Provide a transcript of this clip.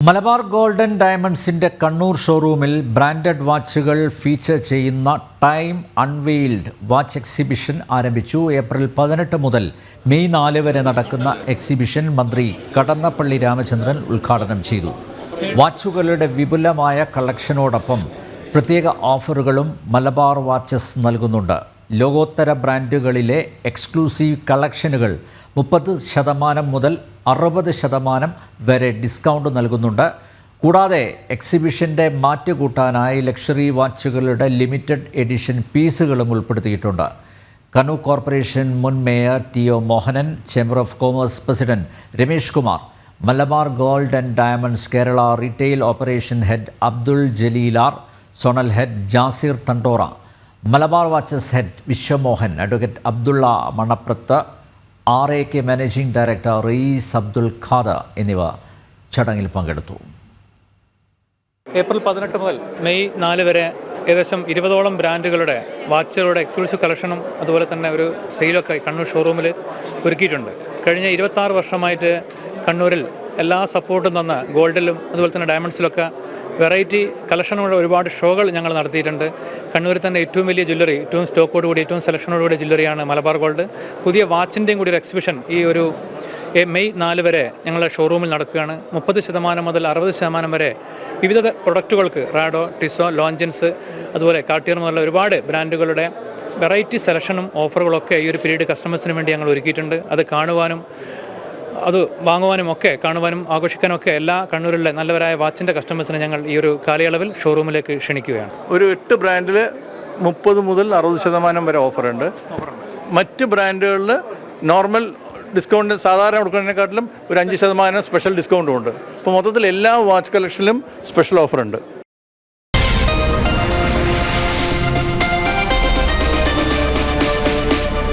Malabar golden ഡയമണ്ട്സിൻ്റെ Kannur ഷോറൂമിൽ branded വാച്ചുകൾ feature ചെയ്യുന്ന time unveiled watch exhibition ആരംഭിച്ചു. ഏപ്രിൽ 18 മുതൽ മെയ് 4 വരെ നടക്കുന്ന എക്സിബിഷൻ മന്ത്രി കടന്നപ്പള്ളി രാമചന്ദ്രൻ ഉദ്ഘാടനം ചെയ്തു. വാച്ചുകളുടെ വിപുലമായ കളക്ഷനോടൊപ്പം പ്രത്യേക ഓഫറുകളും മലബാർ വാച്ചസ് നൽകുന്നുണ്ട്. ലോകോത്തര ബ്രാൻഡുകളിലെ എക്സ്ക്ലൂസീവ് കളക്ഷനുകൾ 30% മുതൽ 60% വരെ ഡിസ്കൗണ്ട് നൽകുന്നുണ്ട്. കൂടാതെ എക്സിബിഷൻ്റെ മാറ്റുകൂട്ടാനായി ലക്ഷറി വാച്ചുകളുടെ ലിമിറ്റഡ് എഡിഷൻ പീസുകളും ഉൾപ്പെടുത്തിയിട്ടുണ്ട്. കണ്ണൂർ കോർപ്പറേഷൻ മുൻ mayor T O. Mohanan, chamber of commerce president Ramesh Kumar, Malabar gold and diamonds Kerala retail operation head Abdul Jaleelar, zonal head Jasir Thandora, Malabar watches head Vishwamohan, advocate Abdulla Manaprath, RAK managing director Rayees Abdul Khader എന്നിവ ചടങ്ങിൽ പങ്കെടുത്തു. ഏപ്രിൽ 18 മുതൽ മെയ് 4 വരെ ഏകദേശം 20ഓളം ബ്രാൻഡുകളുടെ വാച്ചുകളുടെ എക്സ്ക്ലൂസീവ് കളക്ഷനും അതുപോലെ തന്നെ ഒരു സെയിലൊക്കെ കണ്ണൂർ ഷോറൂമിൽ ഒരുക്കിയിട്ടുണ്ട്. കഴിഞ്ഞ 26 വർഷമായിട്ട് കണ്ണൂരിൽ എല്ലാ സപ്പോർട്ടും തന്ന ഗോൾഡിലും അതുപോലെ തന്നെ ഡയമണ്ട്സിലൊക്കെ വെറൈറ്റി കളക്ഷനുള്ള ഒരുപാട് ഷോകൾ ഞങ്ങൾ നടത്തിയിട്ടുണ്ട്. കണ്ണൂരിൽ തന്നെ ഏറ്റവും വലിയ ജ്വല്ലറി, ഏറ്റവും സ്റ്റോക്കോടുകൂടി, ഏറ്റവും സെലക്ഷനോടുകൂടി ജ്വല്ലറിയാണ് മലബാർ ഗോൾഡ്. പുതിയ വാച്ചിൻ്റെയും കൂടി ഒരു എക്സിബിഷൻ ഈ ഒരു മെയ് 4 വരെ ഞങ്ങളുടെ ഷോറൂമിൽ നടക്കുകയാണ്. 30% മുതൽ 60% വരെ വിവിധ പ്രൊഡക്റ്റുകൾക്ക് റാഡോ, ടിസോ, ലോഞ്ചൻസ്, അതുപോലെ കാർട്ടിയർ മുതലുള്ള ഒരുപാട് ബ്രാൻഡുകളുടെ വെറൈറ്റി സെലക്ഷനും ഓഫറുകളൊക്കെ ഈ ഒരു പീരീഡ് കസ്റ്റമേഴ്സിന് വേണ്ടി ഞങ്ങൾ ഒരുക്കിയിട്ടുണ്ട്. അത് കാണുവാനും അത് വാങ്ങുവാനും ഒക്കെ കാണുവാനും ആഘോഷിക്കാനും ഒക്കെ എല്ലാ കണ്ണൂരിലെ നല്ലവരായ വാച്ചിൻ്റെ കസ്റ്റമേഴ്സിനെ ഞങ്ങൾ ഈ ഒരു കാലയളവിൽ ഷോറൂമിലേക്ക് ക്ഷണിക്കുകയാണ്. ഒരു 8 ബ്രാൻഡിൽ 30 മുതൽ 60% വരെ ഓഫറുണ്ട്. മറ്റ് ബ്രാൻഡുകളിൽ നോർമൽ ഡിസ്കൗണ്ട് സാധാരണ കൊടുക്കുന്നതിനെക്കാട്ടിലും ഒരു 5% സ്പെഷ്യൽ ഡിസ്കൗണ്ടും ഉണ്ട്. അപ്പോൾ മൊത്തത്തിൽ എല്ലാ വാച്ച് കളക്ഷനിലും സ്പെഷ്യൽ ഓഫറുണ്ട്.